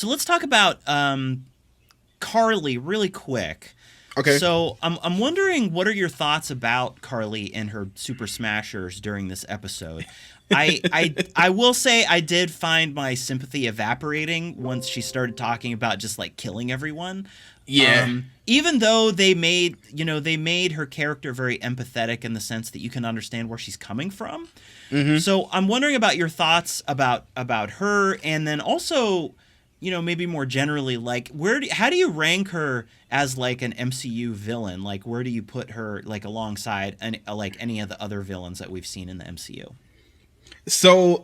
So let's talk about Karli really quick. Okay. So I'm wondering, what are your thoughts about Karli and her Super Smashers during this episode? I will say I did find my sympathy evaporating once she started talking about just like killing everyone. Yeah. Even though they made her character very empathetic in the sense that you can understand where she's coming from. Mm-hmm. So I'm wondering about your thoughts about her, and then also, maybe more generally, like how do you rank her as like an MCU villain? Like, where do you put her like alongside like any of the other villains that we've seen in the MCU? So,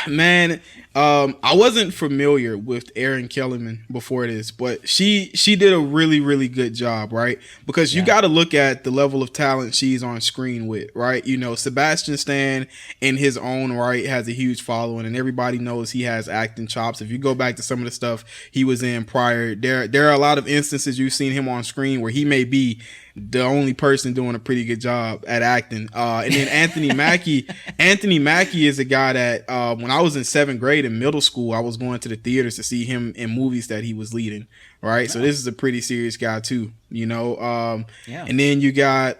man, I wasn't familiar with Erin Kellyman before this, but she did a really, really good job, right? Because you got to look at the level of talent she's on screen with, right? Sebastian Stan in his own right has a huge following, and everybody knows he has acting chops. If you go back to some of the stuff he was in prior, there are a lot of instances you've seen him on screen where he may be the only person doing a pretty good job at acting. And then Anthony Mackie. Anthony Mackie is a guy that when I was in 7th grade in middle school, I was going to the theaters to see him in movies that he was leading. Right. So this is a pretty serious guy too, And then you got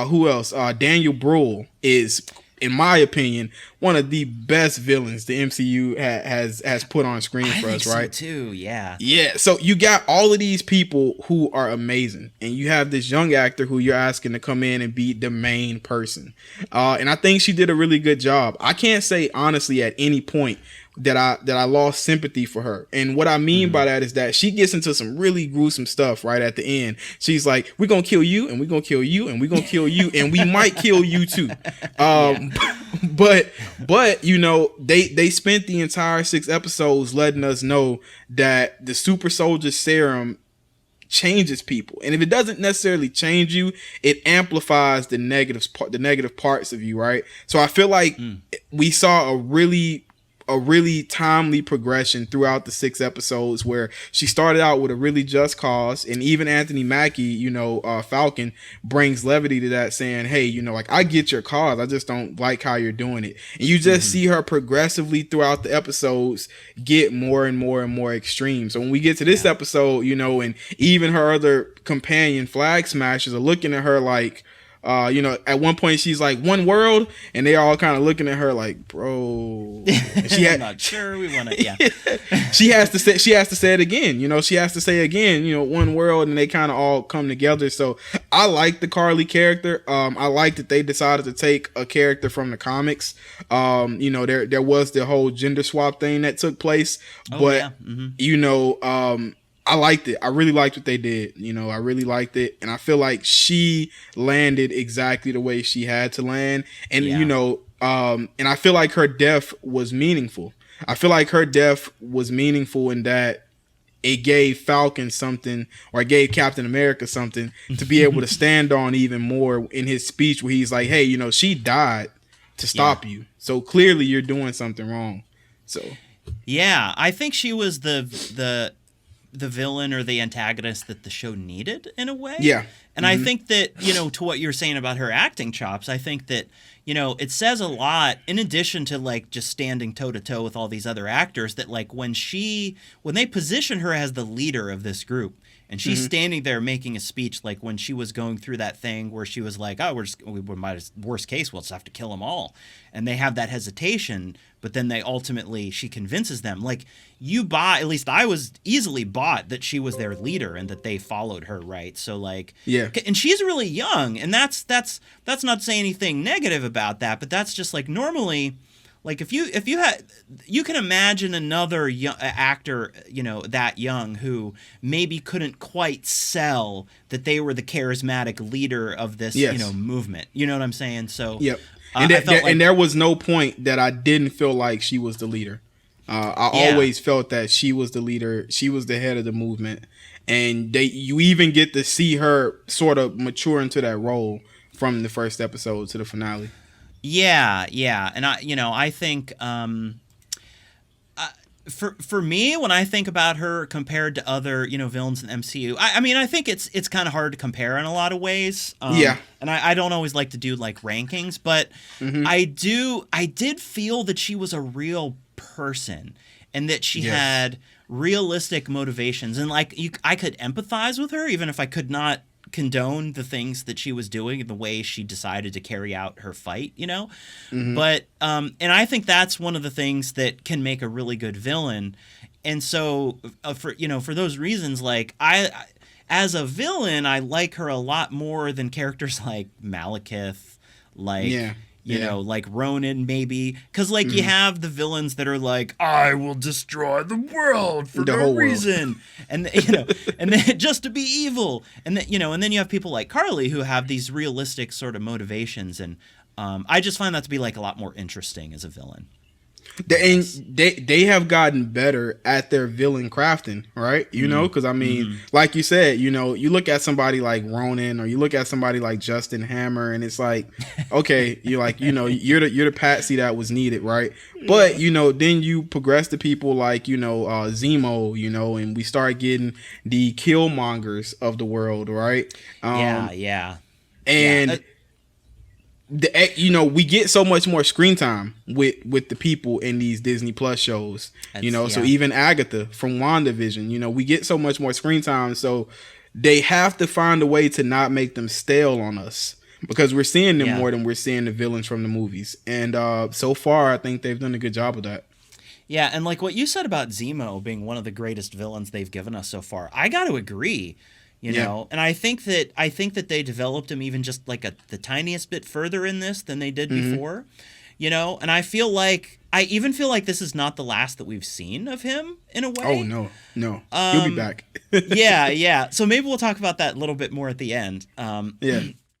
who else? Daniel Bruhl is, in my opinion, one of the best villains the MCU has put on screen for us, right? So too, yeah. Yeah, so you got all of these people who are amazing, and you have this young actor who you're asking to come in and be the main person. And I think she did a really good job. I can't say honestly at any point that I lost sympathy for her. And what I mean by that is that she gets into some really gruesome stuff right at the end. She's like, we're going to kill you, and we're going to kill you, and we're going to kill you, and we might kill you too. But they spent the entire 6 episodes letting us know that the super soldier serum changes people, and if it doesn't necessarily change you, it amplifies the negative parts of you, right? So I feel like we saw a really timely progression throughout the 6 episodes, where she started out with a really just cause, and even Anthony Mackie, Falcon, brings levity to that, saying, hey, like, I get your cause, I just don't like how you're doing it. And you just see her progressively throughout the episodes get more and more and more extreme. So when we get to this episode, and even her other companion Flag Smashers are looking at her like, at one point she's like, one world, and they all kind of looking at her like, bro. I'm not sure we want to. Yeah. she has to say it again. She has to say again, one world, and they kind of all come together. So I like the Karli character. I like that they decided to take a character from the comics. There was the whole gender swap thing that took place, I liked it. I really liked what they did. I really liked it. And I feel like she landed exactly the way she had to land. And, and I feel like her death was meaningful. I feel like her death was meaningful in that it gave Falcon something, or it gave Captain America something to be able to stand on even more in his speech, where he's like, hey, she died to stop you. So clearly you're doing something wrong. So. Yeah, I think she was the villain or the antagonist that the show needed in a way. Yeah. And I think that, to what you're saying about her acting chops, I think that, it says a lot, in addition to like just standing toe to toe with all these other actors, that like when they position her as the leader of this group, and she's standing there making a speech, like when she was going through that thing where she was like, oh, we might, worst case, we'll just have to kill them all. And they have that hesitation, but then she convinces them. Like, at least I was easily bought that she was their leader and that they followed her, right? So like, yeah. And she's really young, and that's not saying anything negative about that, but that's just like normally, like if you can imagine another actor, that young, who maybe couldn't quite sell that they were the charismatic leader of this, movement. You know what I'm saying? So, yep. And there was no point that I didn't feel like she was the leader. I always felt that she was the leader. She was the head of the movement, and you even get to see her sort of mature into that role from the first episode to the finale. Yeah, and I think for me, when I think about her compared to other villains in the MCU, I think it's kind of hard to compare in a lot of ways. And I don't always like to do like rankings, but I did feel that she was a real person, and that she had realistic motivations, and like I could empathize with her even if I could not condone the things that she was doing and the way she decided to carry out her fight, you know. But and I think that's one of the things that can make a really good villain. And so for those reasons, like I as a villain, I like her a lot more than characters like Malekith, like you know, like Ronan maybe, because like you have the villains that are like, I will destroy the world for no reason, and and then just to be evil, and then and then you have people like Karli who have these realistic sort of motivations, and I just find that to be like a lot more interesting as a villain. They have gotten better at their villain crafting, right? You know, because I mean, like you said, you look at somebody like Ronan, or you look at somebody like Justin Hammer, and it's like, okay, you're like, you're the patsy that was needed, right? But then you progress to people like Zemo, and we start getting the Killmongers of the world, right? And we get so much more screen time with the people in these Disney Plus shows, so even Agatha from WandaVision, we get so much more screen time, so they have to find a way to not make them stale on us, because we're seeing them more than we're seeing the villains from the movies, and so far I think they've done a good job of that. Yeah, and like what you said about Zemo being one of the greatest villains they've given us so far, I got to agree. And I think that they developed him even just like the tiniest bit further in this than they did before, and I even feel like this is not the last that we've seen of him in a way. Oh no, he'll be back. yeah. So maybe we'll talk about that a little bit more at the end.